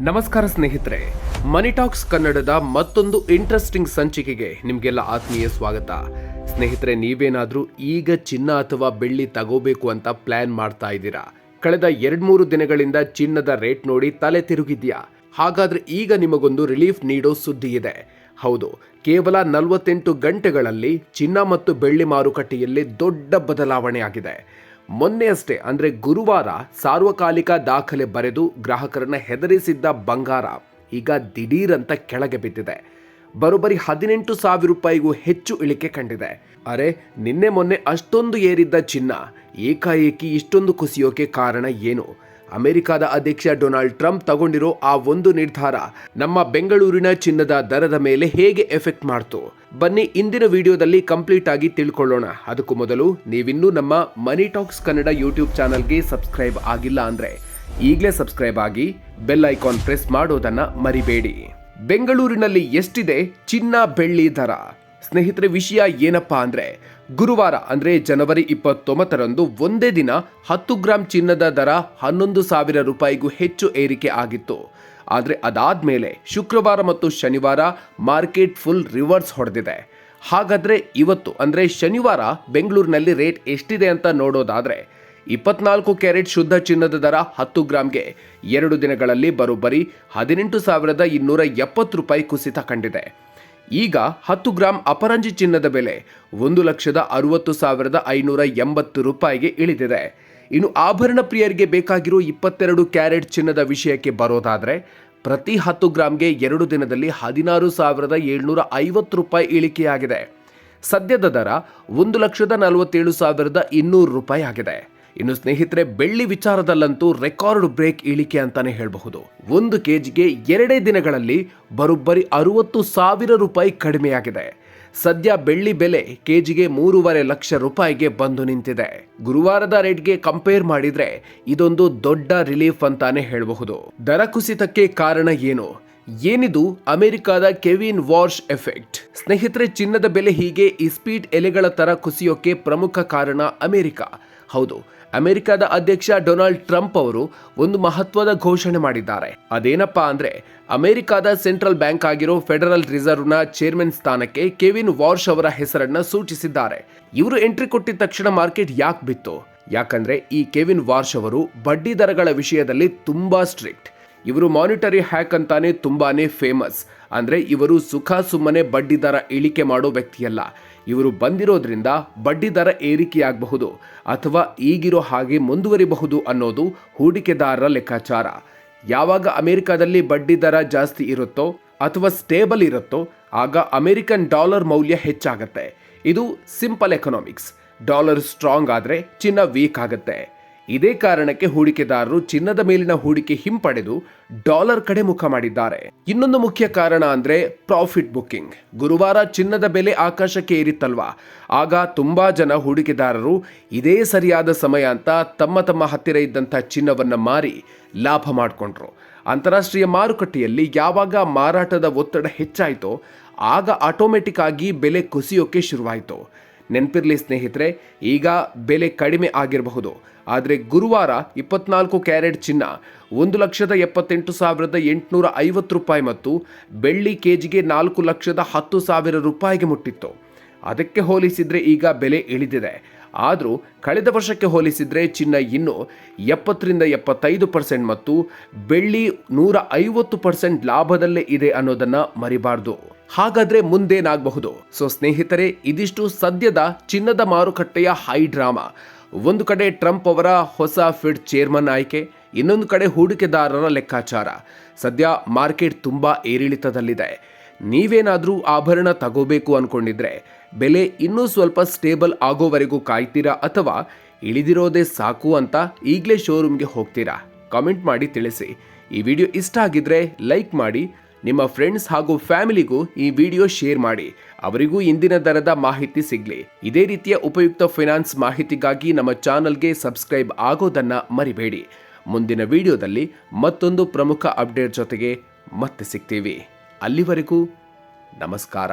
ನಮಸ್ಕಾರ ಸ್ನೇಹಿತರೆ, ಮನಿ ಟಾಕ್ಸ್ ಕನ್ನಡದ ಮತ್ತೊಂದು ಇಂಟ್ರೆಸ್ಟಿಂಗ್ ಸಂಚಿಕೆಗೆ ನಿಮಗೆಲ್ಲ ಆತ್ಮೀಯ ಸ್ವಾಗತ. ಸ್ನೇಹಿತರೆ, ನೀವೇನಾದರೂ ಈಗ ಚಿನ್ನ ಅಥವಾ ಬೆಳ್ಳಿ ತಗೋಬೇಕು ಅಂತ ಪ್ಲಾನ್ ಮಾಡ್ತಾ ಇದ್ದೀರಾ? ಕಳೆದ 2-3 ದಿನಗಳಿಂದ ಚಿನ್ನದ ರೇಟ್ ನೋಡಿ ತಲೆ ತಿರುಗಿದ್ಯಾ? ಹಾಗಾದ್ರೆ ಈಗ ನಿಮಗೊಂದು ರಿಲೀಫ್ ನೀಡೋ ಸುದ್ದಿ ಇದೆ. ಹೌದು, ಕೇವಲ 48 ಗಂಟೆಗಳಲ್ಲಿ ಚಿನ್ನ ಮತ್ತು ಬೆಳ್ಳಿ ಮಾರುಕಟ್ಟೆಯಲ್ಲಿ ದೊಡ್ಡ ಬದಲಾವಣೆ ಆಗಿದೆ. ಮೊನ್ನೆಯಷ್ಟೇ ಅಂದರೆ ಗುರುವಾರ ಸಾರ್ವಕಾಲಿಕ ದಾಖಲೆ ಬರೆದು ಗ್ರಾಹಕರನ್ನ ಹೆದರಿಸಿದ್ದ ಬಂಗಾರ ಈಗ ದಿಢೀರಂತ ಕೆಳಗೆ ಬಿದ್ದಿದೆ. ಬರೋಬ್ಬರಿ 18,000 ರೂಪಾಯಿಗೂ ಹೆಚ್ಚು ಇಳಿಕೆ ಕಂಡಿದೆ. ಅರೆ, ನಿನ್ನೆ ಮೊನ್ನೆ ಅಷ್ಟೊಂದು ಏರಿದ್ದ ಚಿನ್ನ ಏಕಾಏಕಿ ಇಷ್ಟೊಂದು ಕುಸಿಯೋಕೆ ಕಾರಣ ಏನು? ಅಮೆರಿಕದ ಅಧ್ಯಕ್ಷ ಡೊನಾಲ್ಡ್ ಟ್ರಂಪ್ ತಗೊಂಡಿರೋ ಆ ಒಂದು ನಿರ್ಧಾರ ನಮ್ಮ ಬೆಂಗಳೂರಿನ ಚಿನ್ನದ ದರದ ಮೇಲೆ ಹೇಗೆ ಎಫೆಕ್ಟ್ ಮಾಡ್ತು? ಬನ್ನಿ ಇಂದಿನ ವಿಡಿಯೋದಲ್ಲಿ ಕಂಪ್ಲೀಟ್ ಆಗಿ ತಿಳ್ಕೊಳ್ಳೋಣ. ಅದಕ್ಕೂ ಮೊದಲು ನೀವಿನ್ನೂ ನಮ್ಮ ಮನಿ ಟಾಕ್ಸ್ ಕನ್ನಡ ಯೂಟ್ಯೂಬ್ ಚಾನಲ್ಗೆ ಸಬ್ಸ್ಕ್ರೈಬ್ ಆಗಿಲ್ಲ ಅಂದ್ರೆ ಈಗಲೇ ಸಬ್ಸ್ಕ್ರೈಬ್ ಆಗಿ ಬೆಲ್ ಐಕಾನ್ ಪ್ರೆಸ್ ಮಾಡೋದನ್ನ ಮರಿಬೇಡಿ. ಬೆಂಗಳೂರಿನಲ್ಲಿ ಎಷ್ಟಿದೆ ಚಿನ್ನ ಬೆಳ್ಳಿ ದರ? ಸ್ನೇಹಿತರೆ, ವಿಷಯ ಏನಪ್ಪಾ ಅಂದ್ರೆ ಗುರುವಾರ ಅಂದ್ರೆ ಜನವರಿ 29ರಂದು ಒಂದೇ ದಿನ 10 ಗ್ರಾಂ ಚಿನ್ನದ ದರ 11,000 ರೂಪಾಯಿಗೂ ಹೆಚ್ಚು ಏರಿಕೆ ಆಗಿತ್ತು. ಆದರೆ ಅದಾದ್ಮೇಲೆ ಶುಕ್ರವಾರ ಮತ್ತು ಶನಿವಾರ ಮಾರ್ಕೆಟ್ ಫುಲ್ ರಿವರ್ಸ್ ಹೊಡೆದಿದೆ. ಹಾಗಾದ್ರೆ ಇವತ್ತು ಅಂದ್ರೆ ಶನಿವಾರ ಬೆಂಗಳೂರಿನಲ್ಲಿ ರೇಟ್ ಎಷ್ಟಿದೆ ಅಂತ ನೋಡೋದಾದ್ರೆ 24 ಕ್ಯಾರೆಟ್ ಶುದ್ಧ ಚಿನ್ನದ ದರ 10 ಗ್ರಾಂಗೆ 2 ದಿನಗಳಲ್ಲಿ ಬರೋಬ್ಬರಿ 18,270 ರೂಪಾಯಿ ಕುಸಿತ ಕಂಡಿದೆ. ಈಗ 10 ಗ್ರಾಂ ಅಪರಂಜಿ ಚಿನ್ನದ ಬೆಲೆ 1,60,580 ರೂಪಾಯಿಗೆ ಇಳಿದಿದೆ. ಇನ್ನು ಆಭರಣ ಪ್ರಿಯರಿಗೆ ಬೇಕಾಗಿರೋ 22 ಕ್ಯಾರೆಟ್ ಚಿನ್ನದ ವಿಷಯಕ್ಕೆ ಬರೋದಾದ್ರೆ ಪ್ರತಿ 10 ಗ್ರಾಂಗೆ 2 ದಿನದಲ್ಲಿ 16,750 ರೂಪಾಯಿ ಇಳಿಕೆಯಾಗಿದೆ. ಸದ್ಯದ ದರ 1,47,200 ರೂಪಾಯಿ ಆಗಿದೆ. ಇನ್ನು ಸ್ನೇಹಿತರೆ, ಬೆಳ್ಳಿ ವಿಚಾರದಲ್ಲಂತೂ ರೆಕಾರ್ಡ್ ಬ್ರೇಕ್ ಇಳಿಕೆ ಅಂತಾನೆ ಹೇಳಬಹುದು. 1 ಕೆಜಿಗೆ 2 ದಿನಗಳಲ್ಲಿ ಬರೋಬ್ಬರಿ 60,000 ರೂಪಾಯಿ ಕಡಿಮೆಯಾಗಿದೆ. ಸದ್ಯ ಬೆಳ್ಳಿ ಬೆಲೆ ಕೆಜಿಗೆ 3.5 ಲಕ್ಷ ರೂಪಾಯಿಗೆ ಬಂದು ನಿಂತಿದೆ. ಗುರುವಾರದ ರೇಟ್ಗೆ ಕಂಪೇರ್ ಮಾಡಿದ್ರೆ ಇದೊಂದು ದೊಡ್ಡ ರಿಲೀಫ್ ಅಂತಾನೆ ಹೇಳಬಹುದು. ದರ ಕುಸಿತಕ್ಕೆ ಕಾರಣ ಏನು? ಏನಿದು ಅಮೆರಿಕದ ಕೆವಿನ್ ವಾರ್ಶ್ ಎಫೆಕ್ಟ್? ಸ್ನೇಹಿತರೆ, ಚಿನ್ನದ ಬೆಲೆ ಹೀಗೆ ಇಸ್ಪೀಟ್ ಎಲೆಗಳ ತರ ಕುಸಿಯೋಕೆ ಪ್ರಮುಖ ಕಾರಣ ಅಮೆರಿಕ. ಹೌದು, ಅಮೆರಿಕದ ಅಧ್ಯಕ್ಷ ಡೊನಾಲ್ಡ್ ಟ್ರಂಪ್ ಅವರು ಒಂದು ಮಹತ್ವದ ಘೋಷಣೆ ಮಾಡಿದ್ದಾರೆ. ಅದೇನಪ್ಪಾ ಅಂದ್ರೆ ಅಮೆರಿಕದ ಸೆಂಟ್ರಲ್ ಬ್ಯಾಂಕ್ ಆಗಿರೋ ಫೆಡರಲ್ ರಿಸರ್ವ್ನ ಚೇರ್ಮನ್ ಸ್ಥಾನಕ್ಕೆ ಕೆವಿನ್ ವಾರ್ಶ್ ಅವರ ಹೆಸರನ್ನ ಸೂಚಿಸಿದ್ದಾರೆ. ಇವರು ಎಂಟ್ರಿ ಕೊಟ್ಟಿದ ತಕ್ಷಣ ಮಾರ್ಕೆಟ್ ಯಾಕೆ ಬಿತ್ತು? ಯಾಕಂದ್ರೆ ಈ ಕೆವಿನ್ ವಾರ್ಶ್ ಅವರು ಬಡ್ಡಿ ದರಗಳ ವಿಷಯದಲ್ಲಿ ತುಂಬಾ ಸ್ಟ್ರಿಕ್ಟ್. ಇವರು ಮಾನಿಟರಿ ಹ್ಯಾಕ್ ಅಂತಾನೆ ತುಂಬಾನೇ ಫೇಮಸ್. ಅಂದ್ರೆ ಇವರು ಸುಖ ಸುಮ್ಮನೆ ಬಡ್ಡಿ ದರ ಇಳಿಕೆ ಮಾಡೋ ವ್ಯಕ್ತಿಯಲ್ಲ. ಇವರು ಬಂದಿರೋದ್ರಿಂದ ಬಡ್ಡಿ ದರ ಏರಿಕೆಯಾಗಬಹುದು ಅಥವಾ ಈಗಿರೋ ಹಾಗೆ ಮುಂದುವರಿಬಹುದು ಅನ್ನೋದು ಹೂಡಿಕೆದಾರರ ಲೆಕ್ಕಾಚಾರ. ಯಾವಾಗ ಅಮೆರಿಕದಲ್ಲಿ ಬಡ್ಡಿ ದರ ಜಾಸ್ತಿ ಇರುತ್ತೋ ಅಥವಾ ಸ್ಟೇಬಲ್ ಇರುತ್ತೋ ಆಗ ಅಮೆರಿಕನ್ ಡಾಲರ್ ಮೌಲ್ಯ ಹೆಚ್ಚಾಗತ್ತೆ. ಇದು ಸಿಂಪಲ್ ಎಕನಾಮಿಕ್ಸ್. ಡಾಲರ್ ಸ್ಟ್ರಾಂಗ್ ಆದ್ರೆ ಚಿನ್ನ ವೀಕ್ ಆಗುತ್ತೆ. ಇದೇ ಕಾರಣಕ್ಕೆ ಹೂಡಿಕೆದಾರರು ಚಿನ್ನದ ಮೇಲಿನ ಹೂಡಿಕೆ ಹಿಂಪಡೆದು ಡಾಲರ್ ಕಡೆ ಮುಖ ಮಾಡಿದ್ದಾರೆ. ಇನ್ನೊಂದು ಮುಖ್ಯ ಕಾರಣ ಅಂದ್ರೆ ಪ್ರಾಫಿಟ್ ಬುಕ್ಕಿಂಗ್. ಗುರುವಾರ ಚಿನ್ನದ ಬೆಲೆ ಆಕಾಶಕ್ಕೆ ಏರಿತ್ತಲ್ವಾ, ಆಗ ತುಂಬಾ ಜನ ಹೂಡಿಕೆದಾರರು ಇದೇ ಸರಿಯಾದ ಸಮಯ ಅಂತ ತಮ್ಮ ಹತ್ತಿರ ಇದ್ದಂಥ ಚಿನ್ನವನ್ನ ಮಾರಿ ಲಾಭ ಮಾಡಿಕೊಂಡ್ರು. ಅಂತಾರಾಷ್ಟ್ರೀಯ ಮಾರುಕಟ್ಟೆಯಲ್ಲಿ ಯಾವಾಗ ಮಾರಾಟದ ಒತ್ತಡ ಹೆಚ್ಚಾಯಿತೋ ಆಗ ಆಟೋಮೆಟಿಕ್ ಆಗಿ ಬೆಲೆ ಕುಸಿಯೋಕೆ ಶುರುವಾಯಿತು. ನೆನಪಿರ್ಲಿ ಸ್ನೇಹಿತರೆ, ಈಗ ಬೆಲೆ ಕಡಿಮೆ ಆಗಿರಬಹುದು, ಆದರೆ ಗುರುವಾರ 24 ಕ್ಯಾರೆಟ್ ಚಿನ್ನ 1,78,850 ರೂಪಾಯಿ ಮತ್ತು ಬೆಳ್ಳಿ ಕೆಜಿಗೆ 4,10,000 ರೂಪಾಯಿಗೆ ಮುಟ್ಟಿತ್ತು. ಅದಕ್ಕೆ ಹೋಲಿಸಿದ್ರೆ ಈಗ ಬೆಲೆ ಇಳಿದಿದೆ. ಆದರೂ ಕಳೆದ ವರ್ಷಕ್ಕೆ ಹೋಲಿಸಿದ್ರೆ ಚಿನ್ನ ಇನ್ನೂ 70-75% ಮತ್ತು ಬೆಳ್ಳಿ 150% ಲಾಭದಲ್ಲೇ ಇದೆ ಅನ್ನೋದನ್ನ ಮರಿಬಾರ್ದು. ಹಾಗಾದ್ರೆ ಮುಂದೇನಾಗಬಹುದು? ಸೊ ಸ್ನೇಹಿತರೆ, ಇದಿಷ್ಟು ಸದ್ಯದ ಚಿನ್ನದ ಮಾರುಕಟ್ಟೆಯ ಹೈ ಡ್ರಾಮಾ. ಒಂದು ಕಡೆ ಟ್ರಂಪ್ ಅವರ ಹೊಸ ಫೆಡ್ ಚೇರ್ಮನ್ ಆಯ್ಕೆ, ಇನ್ನೊಂದು ಕಡೆ ಹೂಡಿಕೆದಾರರ ಲೆಕ್ಕಾಚಾರ. ಸದ್ಯ ಮಾರ್ಕೆಟ್ ತುಂಬಾ ಏರಿಳಿತದಲ್ಲಿದೆ. ನೀವೇನಾದರೂ ಆಭರಣ ತಗೋಬೇಕು ಅನ್ಕೊಂಡಿದ್ರೆ ಬೆಲೆ ಇನ್ನೂ ಸ್ವಲ್ಪ ಸ್ಟೇಬಲ್ ಆಗೋವರೆಗೂ ಕಾಯ್ತೀರಾ ಅಥವಾ ಇಳಿದಿರೋದೇ ಸಾಕು ಅಂತ ಈಗಲೇ ಶೋರೂಮ್ಗೆ ಹೋಗ್ತೀರಾ? ಕಾಮೆಂಟ್ ಮಾಡಿ ತಿಳಿಸಿ. ಈ ವಿಡಿಯೋ ಇಷ್ಟ ಆಗಿದ್ರೆ ಲೈಕ್ ಮಾಡಿ, ನಿಮ್ಮ ಫ್ರೆಂಡ್ಸ್ ಹಾಗೂ ಫ್ಯಾಮಿಲಿಗೂ ಈ ವಿಡಿಯೋ ಶೇರ್ ಮಾಡಿ, ಅವರಿಗೂ ಇಂದಿನ ದರದ ಮಾಹಿತಿ ಸಿಗಲಿ. ಇದೇ ರೀತಿಯ ಉಪಯುಕ್ತ ಫೈನಾನ್ಸ್ ಮಾಹಿತಿಗಾಗಿ ನಮ್ಮ ಚಾನಲ್ಗೆ ಸಬ್ಸ್ಕ್ರೈಬ್ ಆಗೋದನ್ನ ಮರಿಬೇಡಿ. ಮುಂದಿನ ವಿಡಿಯೋದಲ್ಲಿ ಮತ್ತೊಂದು ಪ್ರಮುಖ ಅಪ್ಡೇಟ್ ಜೊತೆಗೆ ಮತ್ತೆ ಸಿಗ್ತೀವಿ. ಅಲ್ಲಿವರೆಗೂ ನಮಸ್ಕಾರ.